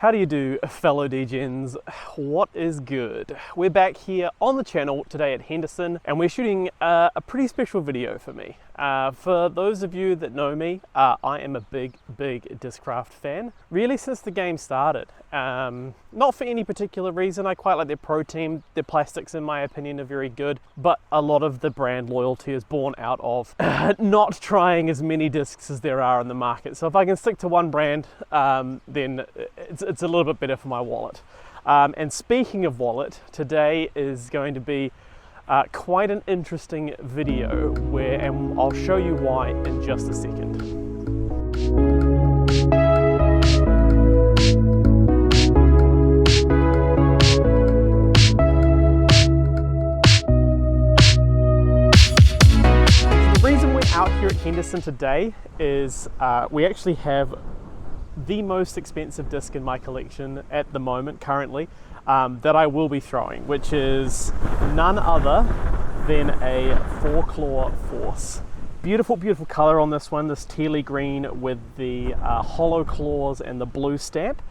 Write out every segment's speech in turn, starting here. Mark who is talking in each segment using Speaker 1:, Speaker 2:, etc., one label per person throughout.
Speaker 1: How do you do, fellow DGens? What is good? We're back here on the channel today at Henderson, and we're shooting a pretty special video for me. For those of you that know me, I am a big Discraft fan, really since the game started. Not for any particular reason. I quite like their pro team. Their plastics, in my opinion, are very good, but a lot of the brand loyalty is born out of not trying as many discs as there are in the market. So if I can stick to one brand, then it's a little bit better for my wallet. And speaking of wallet, today is going to be quite an interesting video and I'll show you why in just a second. The reason we're out here at Henderson today is we actually have the most expensive disc in my collection at the moment currently that I will be throwing, which is none other than a 4-Claw Force. Beautiful color on this one, this tealy green with the hollow claws and the blue stamp.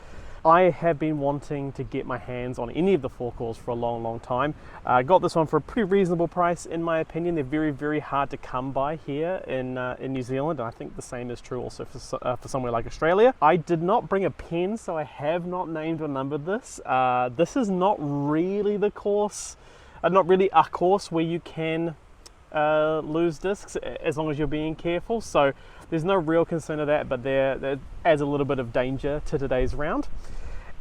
Speaker 1: I have been wanting to get my hands on any of the 4-Claws for a long time. Got this one for a pretty reasonable price in my opinion. They're very hard to come by here in New Zealand, and I think the same is true also for somewhere like Australia. I did not bring a pen, so I have not named or numbered this. This is not really the course, not really a course where you can lose discs as long as you're being careful, so there's no real concern of that, but that adds a little bit of danger to today's round.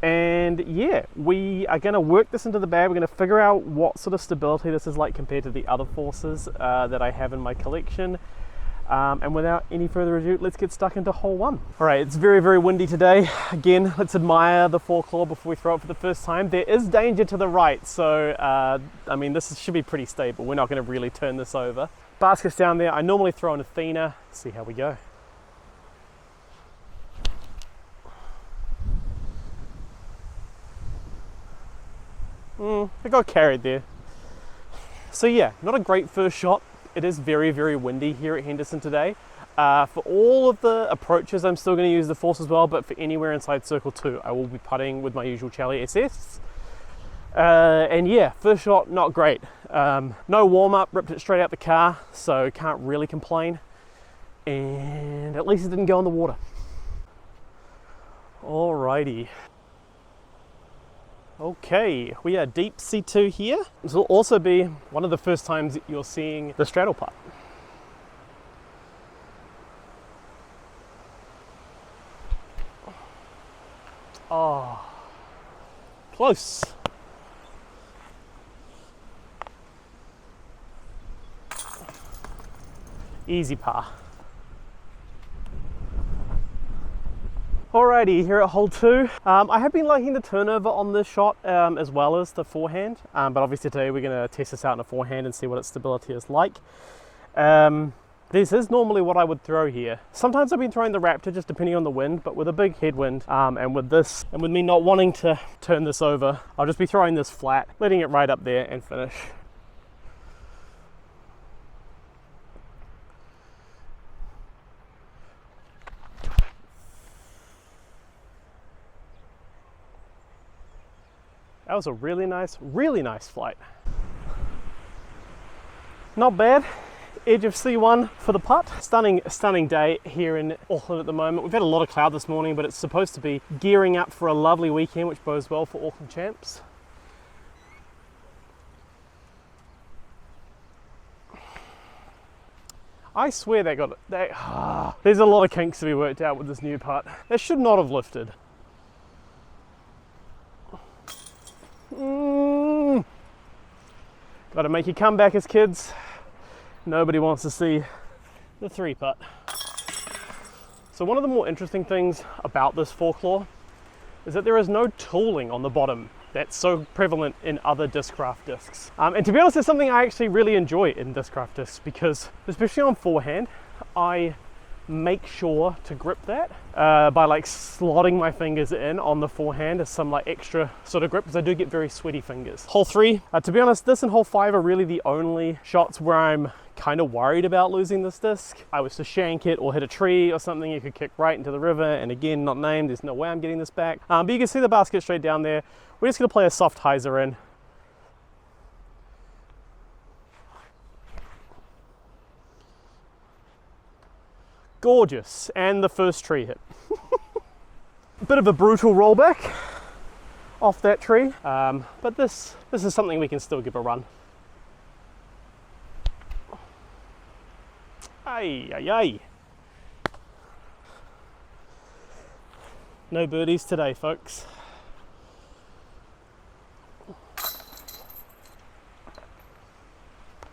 Speaker 1: And yeah, we are going to work this into the bag. We're going to figure out what sort of stability this is like compared to the other Forces that I have in my collection. And without any further ado, let's get stuck into hole one. All right, it's very windy today. Again, let's admire the 4-Claw before we throw it for the first time. There is danger to the right, so I mean, this should be pretty stable. We're not going to really turn this over. Basket's down there. I normally throw an Athena. See how we go. I got carried there. So yeah, not a great first shot. It is very windy here at Henderson today. For all of the approaches, I'm still going to use the Force as well, but for anywhere inside Circle 2, I will be putting with my usual Charlie SS. And yeah, first shot, not great. No warm-up, ripped it straight out the car, so can't really complain. And at least it didn't go in the water. Alrighty. Okay, we are deep C2 here. This will also be one of the first times you're seeing the straddle putt. Oh, close. Easy par. Alrighty, here at hole 2. I have been liking the turnover on this shot as well as the forehand, but obviously today we're going to test this out in a forehand and see what its stability is like. This is normally what I would throw here. Sometimes I've been throwing the Raptor just depending on the wind, but with a big headwind and with this, and with me not wanting to turn this over, I'll just be throwing this flat, letting it right up there and finish. That was a really nice flight. Not bad. Edge of C1 for the putt. Stunning day here in Auckland at the moment. We've had a lot of cloud this morning, but it's supposed to be gearing up for a lovely weekend, which bodes well for Auckland champs. I swear there's a lot of kinks to be worked out with this new putt. That should not have lifted. Got to make your comeback as kids. Nobody wants to see the 3-putt. So one of the more interesting things about this 4-Claw is that there is no tooling on the bottom that's so prevalent in other Discraft discs. And to be honest, it's something I actually really enjoy in Discraft discs because, especially on forehand, I make sure to grip that by like slotting my fingers in on the forehand as some like extra sort of grip, because I do get very sweaty fingers. Hole 3, to be honest, this and hole 5 are really the only shots where I'm kind of worried about losing this disc. I was to shank it or hit a tree or something, it could kick right into the river, and again, not named, there's no way I'm getting this back. But you can see the basket straight down there. We're just gonna play a soft hyzer in. Gorgeous, and the first tree hit. A bit of a brutal rollback off that tree, but this is something we can still give a run. Ay, ay, ay. No birdies today, folks.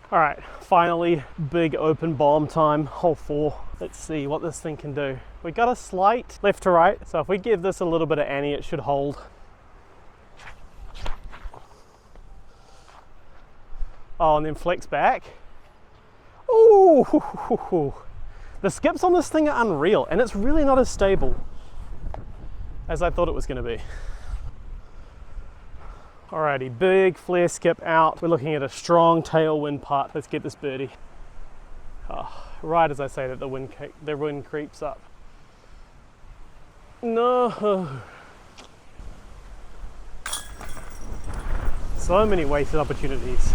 Speaker 1: All right, finally, big open bomb time, hole 4. Let's see what this thing can do. We got a slight left to right, so if we give this a little bit of Annie, it should hold. Oh, and then flex back. Ooh, the skips on this thing are unreal, and it's really not as stable as I thought it was going to be. Alrighty, big flare skip out. We're looking at a strong tailwind putt. Let's get this birdie. Oh, right as I say that, the wind creeps up. No. So many wasted opportunities.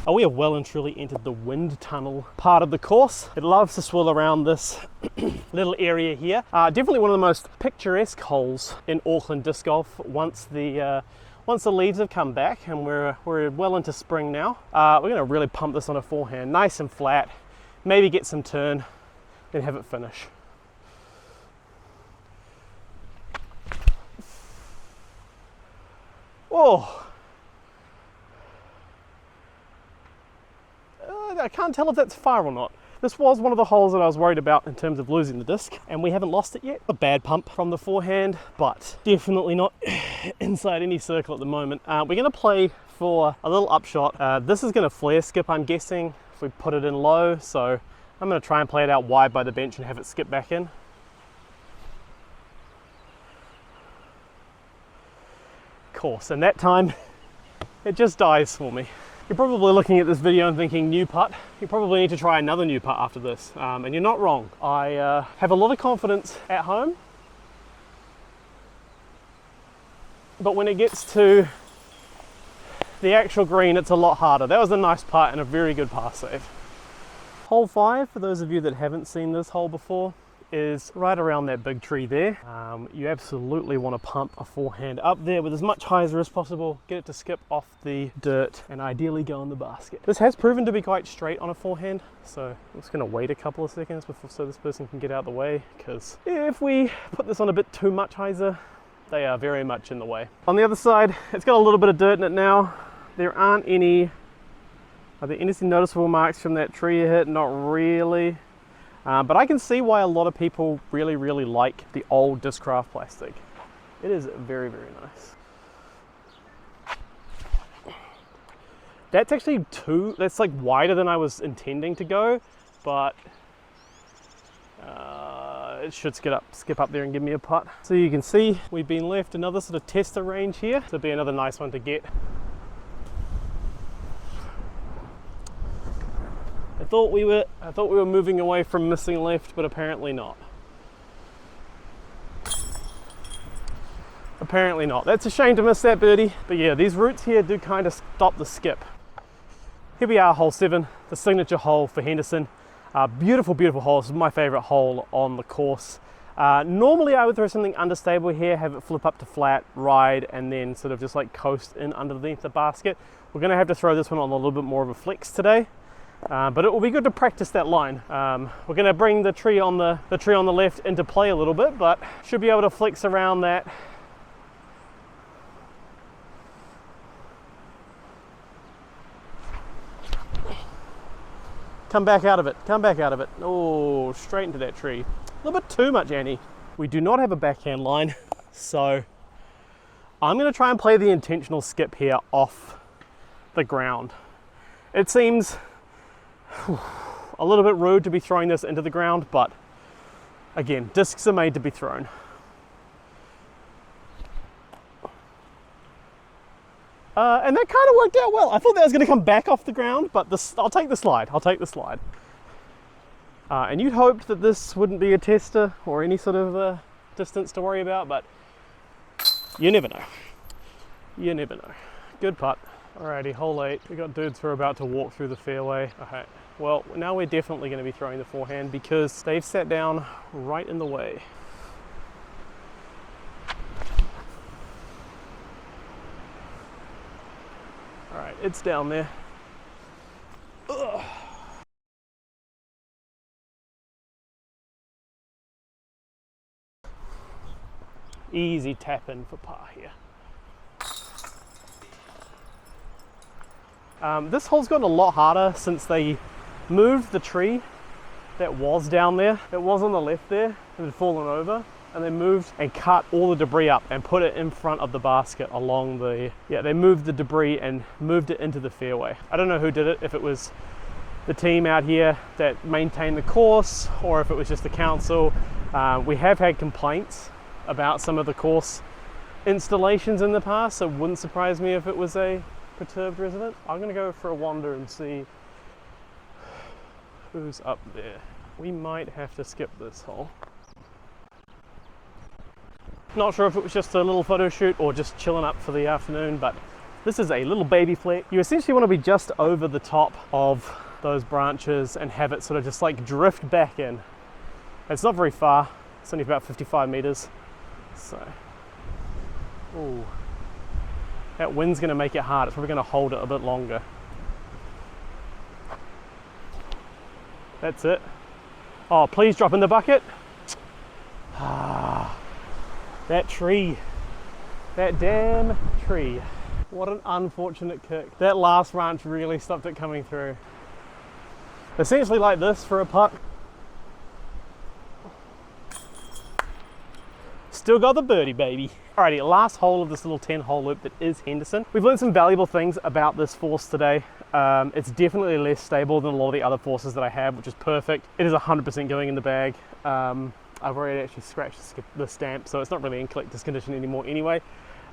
Speaker 1: Oh, we have well and truly entered the wind tunnel part of the course. It loves to swirl around this little area here. Definitely one of the most picturesque holes in Auckland disc golf once the leaves have come back, and we're well into spring now. We're going to really pump this on a forehand, nice and flat, maybe get some turn, then have it finish. Whoa. I can't tell if that's far or not. This was one of the holes that I was worried about in terms of losing the disc, and we haven't lost it yet. A bad pump from the forehand, but definitely not inside any circle at the moment. We're going to play for a little upshot. This is going to flare skip, I'm guessing, if we put it in low, so I'm going to try and play it out wide by the bench and have it skip back in. Of course, and that time, it just dies for me. You're probably looking at this video and thinking, new putt. You probably need to try another new putt after this, and you're not wrong. I have a lot of confidence at home, but when it gets to the actual green, it's a lot harder. That was a nice putt and a very good par save. Hole 5, for those of you that haven't seen this hole before, is right around that big tree there. You absolutely want to pump a forehand up there with as much hyzer as possible, get it to skip off the dirt, and ideally go in the basket. This has proven to be quite straight on a forehand, so I'm just going to wait a couple of seconds before so this person can get out of the way, because if we put this on a bit too much hyzer, they are very much in the way. On the other side, it's got a little bit of dirt in it now. There aren't any, are there any noticeable marks from that tree you hit? Not really. But I can see why a lot of people really like the old Discraft plastic. It is very, very nice. That's actually that's like wider than I was intending to go, but it should skip up there and give me a putt. So you can see we've been left another sort of tester range here. So it'll be another nice one to get. I thought we were moving away from missing left, but apparently not. Apparently not. That's a shame to miss that birdie. But yeah, these roots here do kind of stop the skip. Here we are, hole 7, the signature hole for Henderson. Beautiful, beautiful hole. This is my favorite hole on the course. Normally I would throw something understable here, have it flip up to flat, ride, and then sort of just like coast in underneath the basket. We're gonna have to throw this one on a little bit more of a flex today. But it will be good to practice that line. We're going to bring the tree on the left into play a little bit, but should be able to flex around that. Come back out of it. Come back out of it. Oh, straight into that tree. A little bit too much, Annie. We do not have a backhand line, so I'm going to try and play the intentional skip here off the ground. It seems a little bit rude to be throwing this into the ground, but Again, discs are made to be thrown. And that kind of worked out well. I thought that was going to come back off the ground, but I'll take the slide. I'll take the slide. And you'd hoped that this wouldn't be a tester or any sort of distance to worry about, but you never know. You never know. Good putt. Alrighty, hole 8. We got dudes who are about to walk through the fairway. Okay, well, now we're definitely going to be throwing the forehand because they've sat down right in the way. Alright, it's down there. Ugh. Easy tap in for par here. This hole's gotten a lot harder since they moved the tree that was down there. It was on the left there, it had fallen over, and they moved and cut all the debris up and put it in front of the basket along the, they moved the debris and moved it into the fairway. I don't know who did it, if it was the team out here that maintained the course or if it was just the council. We have had complaints about some of the course installations in the past, so it wouldn't surprise me if it was a perturbed resident. I'm gonna go for a wander and see who's up there. We might have to skip this hole. Not sure if it was just a little photo shoot or just chilling up for the afternoon, but this is a little baby fleck. You essentially want to be just over the top of those branches and have it sort of just like drift back in. It's not very far, it's only about 55 meters. So, ooh, that wind's going to make it hard. It's probably going to hold it a bit longer. That's it. Oh, please drop in the bucket. Ah, that tree. That damn tree. What an unfortunate kick. That last branch really stopped it coming through. Essentially like this for a putt. Still got the birdie, baby. Alrighty, last hole of this little 10-hole loop that is Henderson. We've learned some valuable things about this force today. It's definitely less stable than a lot of the other forces that I have, which is perfect. It is 100% going in the bag. I've already actually scratched the stamp, so it's not really in collector's condition anymore anyway.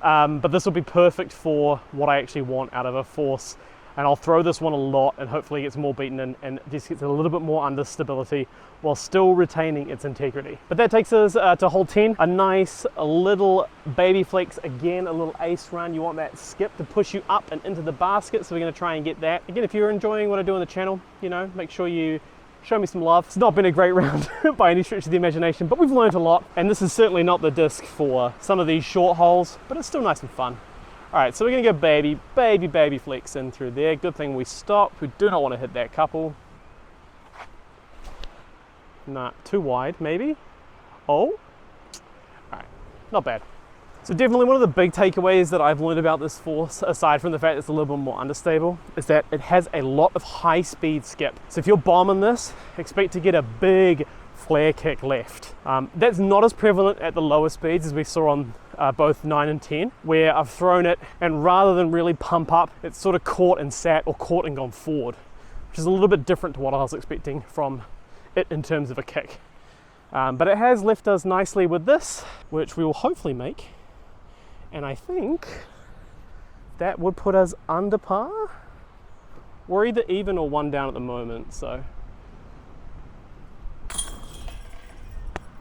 Speaker 1: But this will be perfect for what I actually want out of a force. And I'll throw this one a lot and hopefully it gets more beaten in and just gets a little bit more under stability while still retaining its integrity. But that takes us to hole 10. A nice little baby flex, again, a little ace run. You want that skip to push you up and into the basket, so we're gonna try and get that. Again, if you're enjoying what I do on the channel, you know, make sure you show me some love. It's not been a great round by any stretch of the imagination, but we've learned a lot. And this is certainly not the disc for some of these short holes, but it's still nice and fun. All right, so we're gonna go baby flex in through there. Good thing we stopped. We do not want to hit that couple. Nah, too wide, maybe. Oh, all right, not bad. So definitely one of the big takeaways that I've learned about this force, aside from the fact it's a little bit more understable, is that it has a lot of high speed skip. So if you're bombing this, expect to get a big flare kick left. That's not as prevalent at the lower speeds as we saw on both 9 and 10, where I've thrown it and rather than really pump up, it's sort of caught and sat or caught and gone forward, which is a little bit different to what I was expecting from it in terms of a kick. But it has left us nicely with this, which we will hopefully make. And I think that would put us under par. We're either even or one down at the moment, so.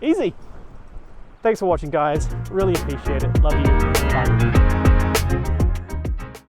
Speaker 1: Easy. Thanks for watching, guys. Really appreciate it. Love you. Bye.